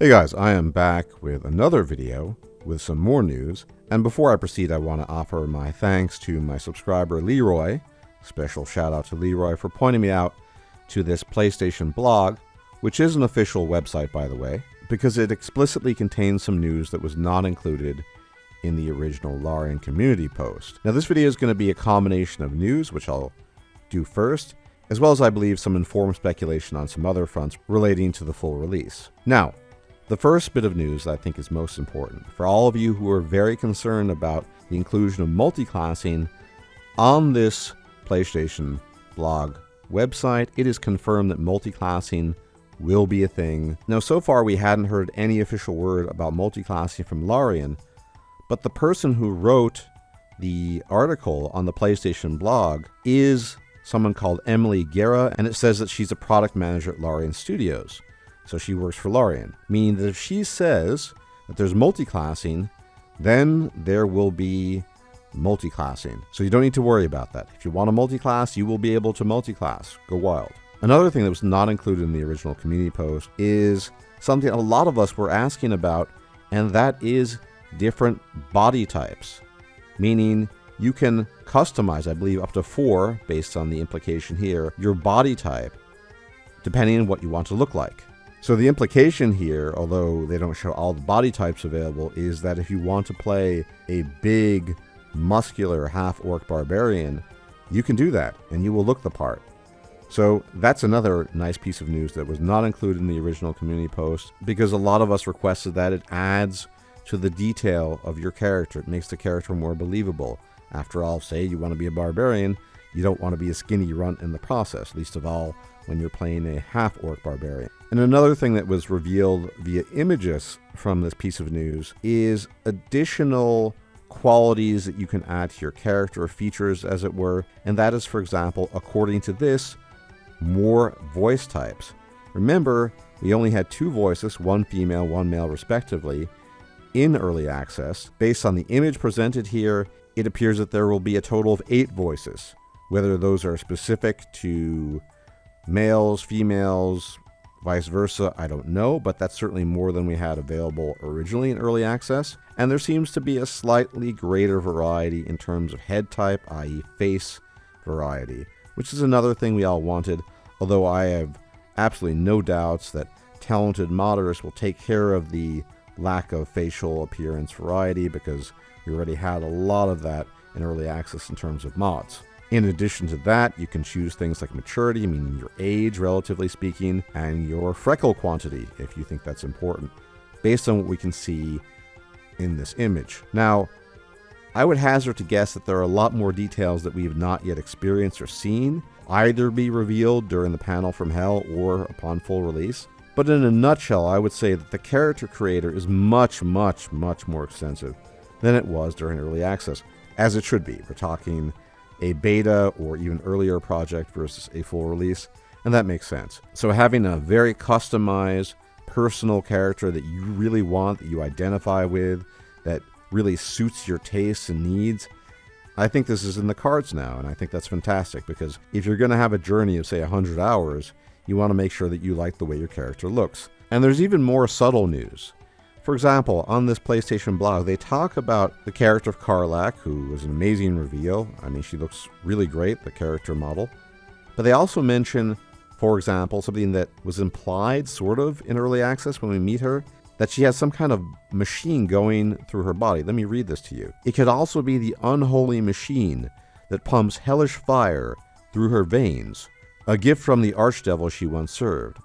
Hey guys, I am back with another video with some more news, and before I proceed I want to offer my thanks to my subscriber Leroy. Special shout out to Leroy for pointing me out to this PlayStation blog, which is an official website by the way, because it explicitly contains some news that was not included in the original Larian community post. Now this video is going to be a combination of news, which I'll do first, as well as I believe some informed speculation on some other fronts relating to the full release. Now, the first bit of news that I think is most important, for all of you who are very concerned about the inclusion of multiclassing on this PlayStation blog website, it is confirmed that multiclassing will be a thing. Now, so far we hadn't heard any official word about multiclassing from Larian, but the person who wrote the article on the PlayStation blog is someone called Emily Guerra, and it says that she's a product manager at Larian Studios. So she works for Larian, meaning that if she says that there's multiclassing, then there will be multiclassing. So you don't need to worry about that. If you want to multiclass, you will be able to multiclass. Go wild. Another thing that was not included in the original community post is something a lot of us were asking about, and that is different body types. Meaning you can customize, I believe, up to 4, based on the implication here, your body type, depending on what you want to look like. So the implication here, although they don't show all the body types available, is that if you want to play a big, muscular half-orc barbarian, you can do that, and you will look the part. So that's another nice piece of news that was not included in the original community post, because a lot of us requested that. It adds to the detail of your character. It makes the character more believable. After all, say you want to be a barbarian, you don't want to be a skinny runt in the process, least of all when you're playing a half-orc barbarian. And another thing that was revealed via images from this piece of news is additional qualities that you can add to your character, or features as it were, and that is, for example, according to this, more voice types. Remember, we only had 2 voices, 1 female, 1 male respectively, in early access. Based on the image presented here, it appears that there will be a total of 8 voices. Whether those are specific to males, females, vice versa, I don't know, but that's certainly more than we had available originally in early access. And there seems to be a slightly greater variety in terms of head type, i.e. face variety, which is another thing we all wanted, although I have absolutely no doubts that talented modders will take care of the lack of facial appearance variety, because we already had a lot of that in early access in terms of mods. In addition to that, you can choose things like maturity, meaning your age, relatively speaking, and your freckle quantity, if you think that's important, based on what we can see in this image. Now, I would hazard to guess that there are a lot more details that we have not yet experienced or seen, either be revealed during the panel from Hell or upon full release. But in a nutshell, I would say that the character creator is much, much, much more extensive than it was during early access, as it should be. We're talking a beta or even earlier project versus a full release, and that makes sense. So having a very customized, personal character that you really want, that you identify with, that really suits your tastes and needs, I think this is in the cards now, and I think that's fantastic, because if you're going to have a journey of, say, 100 hours, you want to make sure that you like the way your character looks. And there's even more subtle news. For example, on this PlayStation blog, they talk about the character of Karlach, who was an amazing reveal. I mean, she looks really great, the character model. But they also mention, for example, something that was implied, sort of, in early access when we meet her, that she has some kind of machine going through her body. Let me read this to you. It could also be the unholy machine that pumps hellish fire through her veins, a gift from the archdevil she once served.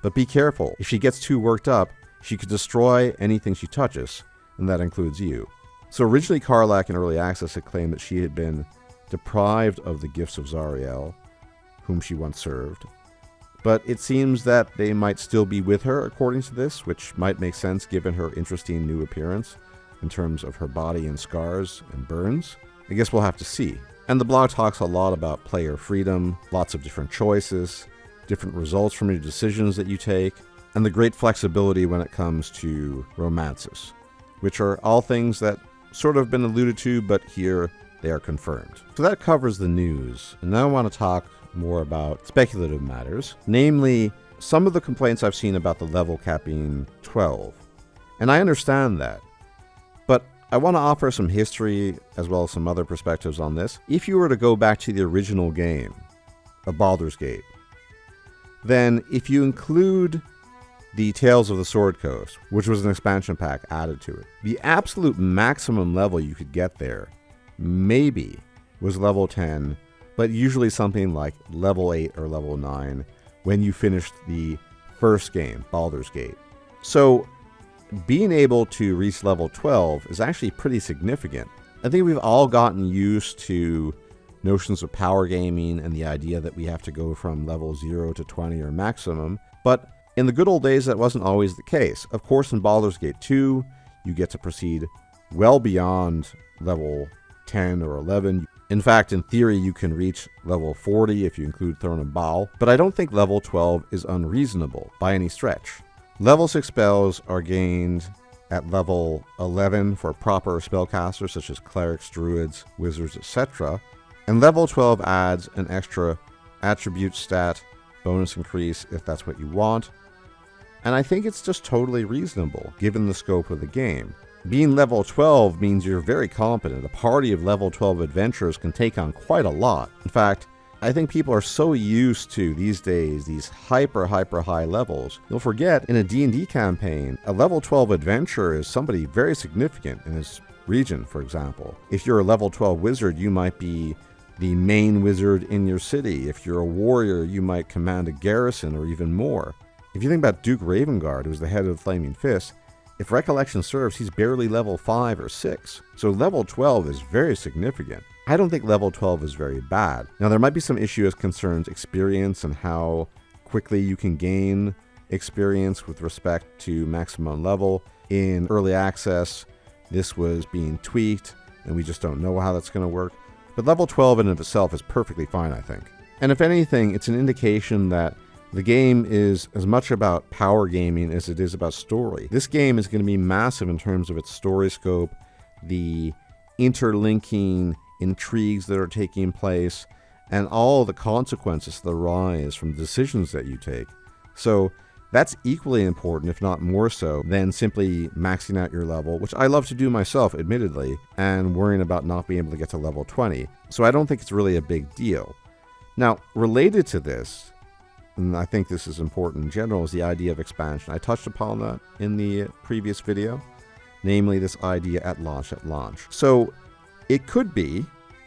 But be careful, if she gets too worked up, she could destroy anything she touches, and that includes you. So originally Karlach in early access had claimed that she had been deprived of the gifts of Zariel, whom she once served. But it seems that they might still be with her according to this, which might make sense given her interesting new appearance in terms of her body and scars and burns. I guess we'll have to see. And the blog talks a lot about player freedom, lots of different choices, different results from your decisions that you take, and the great flexibility when it comes to romances, which are all things that sort of been alluded to, but here they are confirmed. So that covers the news, and now I want to talk more about speculative matters, namely some of the complaints I've seen about the level cap being 12. And I understand that. But I want to offer some history as well as some other perspectives on this. If you were to go back to the original game of Baldur's Gate, then if you include the Tales of the Sword Coast, which was an expansion pack added to it, the absolute maximum level you could get there maybe was level 10, but usually something like level 8 or level 9 when you finished the first game, Baldur's Gate. So being able to reach level 12 is actually pretty significant. I think we've all gotten used to notions of power gaming and the idea that we have to go from level 0 to 20 or maximum, but in the good old days that wasn't always the case. Of course, in Baldur's Gate 2, you get to proceed well beyond level 10 or 11. In fact, in theory, you can reach level 40 if you include Throne of Baal, but I don't think level 12 is unreasonable by any stretch. Level 6 spells are gained at level 11 for proper spellcasters such as clerics, druids, wizards, etc. And level 12 adds an extra attribute stat bonus increase if that's what you want. And I think it's just totally reasonable given the scope of the game. Being level 12 means you're very competent. A party of level 12 adventurers can take on quite a lot. In fact, I think people are so used to these days these hyper high levels. You'll forget in a D&D campaign, a level 12 adventurer is somebody very significant in his region, for example. If you're a level 12 wizard, you might be the main wizard in your city. If you're a warrior, you might command a garrison or even more. If you think about Duke Ravengard, who's the head of the Flaming Fist, if recollection serves, he's barely level 5 or 6. So level 12 is very significant. I don't think level 12 is very bad. Now, there might be some issues as concerns experience and how quickly you can gain experience with respect to maximum level. In early access, this was being tweaked, and we just don't know how that's going to work. But level 12 in and of itself is perfectly fine, I think. And if anything, it's an indication that the game is as much about power gaming as it is about story. This game is going to be massive in terms of its story scope, the interlinking intrigues that are taking place, and all the consequences that arise from the decisions that you take. So that's equally important, if not more so, than simply maxing out your level, which I love to do myself, admittedly, and worrying about not being able to get to level 20. So I don't think it's really a big deal. Now, related to this, and I think this is important in general, is the idea of expansion. I touched upon that in the previous video, namely this idea at launch. So it could be,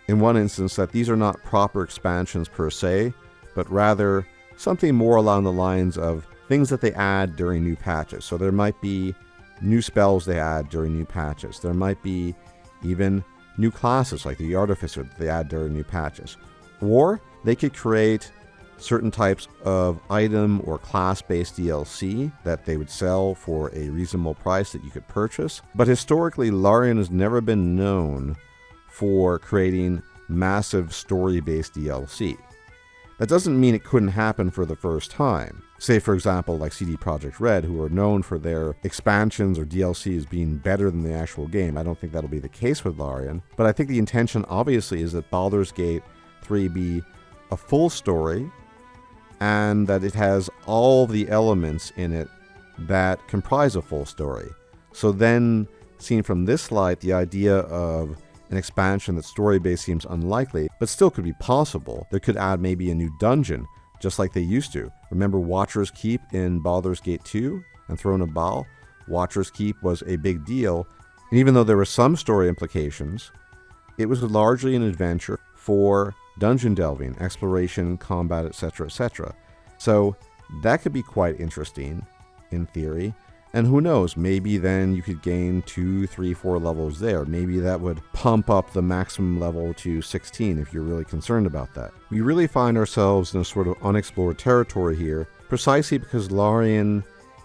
in one instance, that these are not proper expansions per se, but rather something more along the lines of things that they add during new patches. So there might be new spells they add during new patches. There might be even new classes like the Artificer that they add during new patches. Or they could create certain types of item or class-based DLC that they would sell for a reasonable price that you could purchase. But historically, Larian has never been known for creating massive story-based DLC. That doesn't mean it couldn't happen for the first time. Say, for example, like CD Projekt Red, who are known for their expansions or DLCs being better than the actual game. I don't think that'll be the case with Larian. But I think the intention, obviously, is that Baldur's Gate 3 be a full story, and that it has all the elements in it that comprise a full story. So then, seen from this light, the idea of an expansion that's story-based seems unlikely, but still could be possible. They could add maybe a new dungeon, just like they used to. Remember Watcher's Keep in Baldur's Gate 2 and Throne of Baal? Watcher's Keep was a big deal, and even though there were some story implications, it was largely an adventure for dungeon delving, exploration, combat, etc., etc. So that could be quite interesting in theory. And who knows, maybe then you could gain 2, 3, 4 levels there. Maybe that would pump up the maximum level to 16 if you're really concerned about that. We really find ourselves in a sort of unexplored territory here, precisely because Larian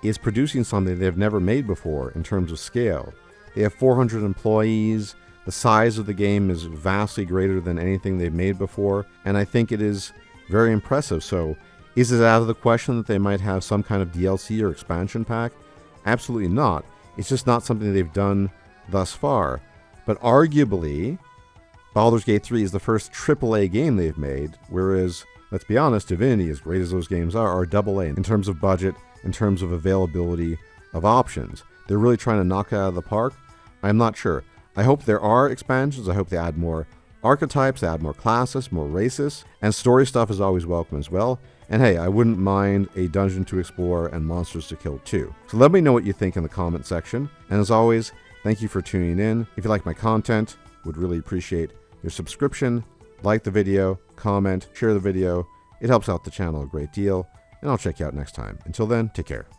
is producing something they've never made before in terms of scale. They have 400 employees. The size of the game is vastly greater than anything they've made before, and I think it is very impressive. So, is it out of the question that they might have some kind of DLC or expansion pack? Absolutely not. It's just not something they've done thus far. But arguably, Baldur's Gate 3 is the first AAA game they've made, whereas let's be honest, Divinity, as great as those games are AA in terms of budget, in terms of availability of options. They're really trying to knock it out of the park. I'm not sure. I hope there are expansions. I hope they add more archetypes, add more classes, more races, and story stuff is always welcome as well. And hey, I wouldn't mind a dungeon to explore and monsters to kill too. So let me know what you think in the comment section. And as always, thank you for tuning in. If you like my content, would really appreciate your subscription, like the video, comment, share the video. It helps out the channel a great deal. And I'll check you out next time. Until then, take care.